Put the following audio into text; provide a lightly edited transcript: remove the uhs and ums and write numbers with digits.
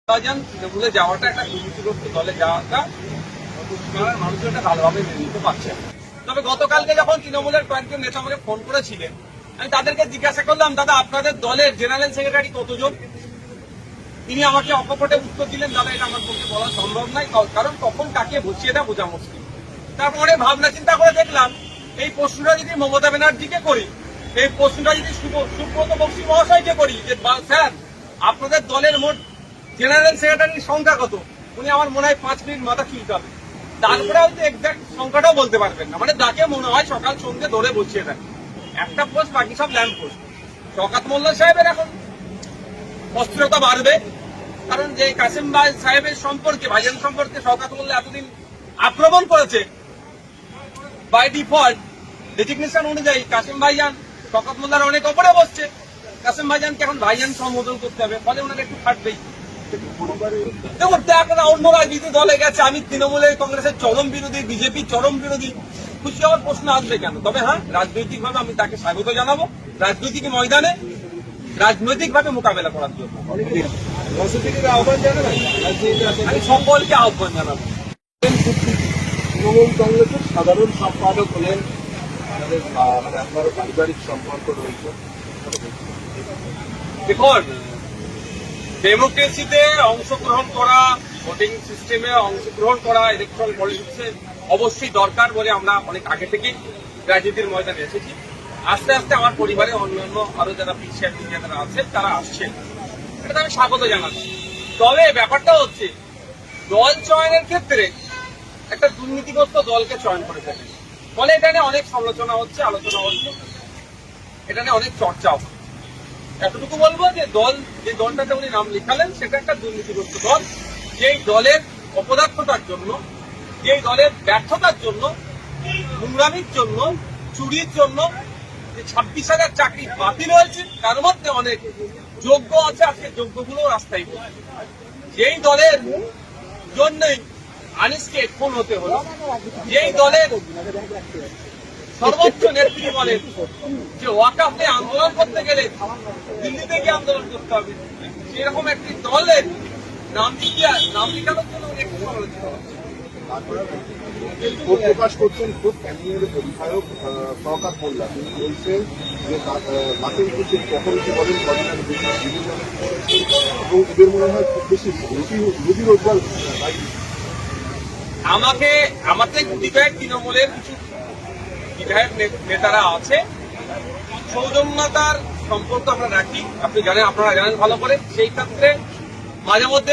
তৃণমূলে যাওয়াটা একটা দুর্নীতিগ্রস্ত দলে যাওয়াটা পশ্চিমবাংলার মানুষ এটা ভালোভাবে মেনে নিতে পারছে। তবে গতকালকে যখন তৃণমূলের কয়েকজন নেতা আমাকে ফোন করেছিলেন, আমি তাদেরকে জিজ্ঞাসা করলাম, দাদা আপনাদের দলের জেনারেল সেক্রেটারি কতজন? তিনি আমাকে অকপটে উত্তর দিলেন, দাদা এটা আমার পক্ষে বলা সম্ভব নয়, কারণ কখন কাকে বসিয়ে দেয় বোঝা মুশকিল। তারপরে ভাবনা চিন্তা করে দেখলাম, এই প্রশ্নটা যদি মমতা ব্যানার্জিকে করি, এই প্রশ্নটা যদি সুব্রত বক্সী মহাশয়কে করি যে স্যার আপনাদের দলের মোট জেনারেল সেক্রেটারির সংখ্যা কত, উনি আমার মনে হয় 5 মিনিট মাথা চুলতে হবে, তারপরে হয়তো এক্সাক্ট সংখ্যাটাও বলতে পারবেন না। মানে যাকে মনে হয় সকাল সন্ধ্যে ধরে বসিয়ে দেয় একটা পোস্ট, বাকি সব ল্যাম্প পোস্ট। শওকত মোল্লা সাহেবের এখন অস্থিরতা বাড়বে, কারণ যে কাসেম ভাই সাহেবের সম্পর্কে, ভাইজান সম্পর্কে শওকত মোল্লা এতদিন আক্রমণ করেছে, বাই ডিফল্ট ডেজিগনেশন অনুযায়ী কাসেম ভাইজান শওকত মোল্লার অনেক ওপরে বসছে। কাসেম ভাইজানকে এখন ভাইজান সম্বোধন করতে হবে, ফলে ওনাকে একটু ফাটবেই। দেখুন আপনারা অন্য রাজনীতি দলে গেছে, আমি তৃণমূলের কংগ্রেসের চরম বিরোধী, বিজেপি চরম বিরোধী, খুশি হওয়ার প্রশ্ন আসবে কেন? তবে হ্যাঁ, রাজনৈতিক ভাবে আমি তাকে স্বাগত জানাবো, রাজনৈতিক ময়দানে রাজনৈতিক ভাবে মোকাবেলা করার জন্য আমি সকলকে আহ্বান জানাবো। তৃণমূল কংগ্রেসের সাধারণ সম্পাদক হলেন, আপনার পারিবারিক সম্পর্ক রয়েছে। দেখুন, ডেমোক্রেসিতে অংশগ্রহণ করা, ভোটিং সিস্টেমে অংশগ্রহণ করা, ইলেকট্রাল পলিটিক্সে অবশ্যই দরকার বলে আমরা অনেক আগে থেকেই রাজনীতির ময়দানে এসেছি। আস্তে আস্তে আমার পরিবারে অন্যান্য আরো যারা পিছিয়ে যারা আছে তারা আসছেন, এটা আমি স্বাগত জানাচ্ছি। তবে ব্যাপারটা হচ্ছে, দল চয়নের ক্ষেত্রে একটা দুর্নীতিগ্রস্ত দলকে চয়ন করে ফেলে, ফলে এটা নিয়ে অনেক সমালোচনা হচ্ছে, আলোচনা হচ্ছে, এটা নিয়ে অনেক চর্চা হচ্ছে। এতটুকু বলবো যে যে দলটাতে উনি নাম লিখালেন সেটা একটা দুর্নীতিগ্রস্ত দল, যেই দলের অপদার্থতার জন্য, যেই দলের ব্যর্থতার জন্য, নোংরামির জন্য, চুরির জন্য যে 26,000 চাকরি বাতিল হয়েছে, তার মধ্যে অনেক যোগ্য আছে, আজকে যোগ্যগুলো রাস্তায় পড়ছে। যেই দলের জন্যই আনিসকে খুন হতে হলো, যেই দলের সর্বোচ্চ নেত্রী বলেন যে ওয়াকফ নিয়ে আন্দোলন করতে গেলে দিল্লিতে গিয়ে আন্দোলন করতে হবে, সেরকম একটি দলের নাম লিখানোর জন্য একটু সমালোচিত হচ্ছে। প্রকাশ করছেন খুব ক্যানিংয়ের বিধায়ক শওকত মোল্লা, তিনি বলছেন যে বাতিল করতে কখন কি বলেন বিভিন্ন এবং এদের মনে হয় খুব বেশি রুজি রোজগার। আমাদের বিধায়ক তৃণমূলের কিছু বিধায়ক নেতারা আছে, সৌজন্যতার সম্পর্ক আমরা রাখি, আপনারা জানেন ভালো করে। সেই ক্ষেত্রে মাঝে মধ্যে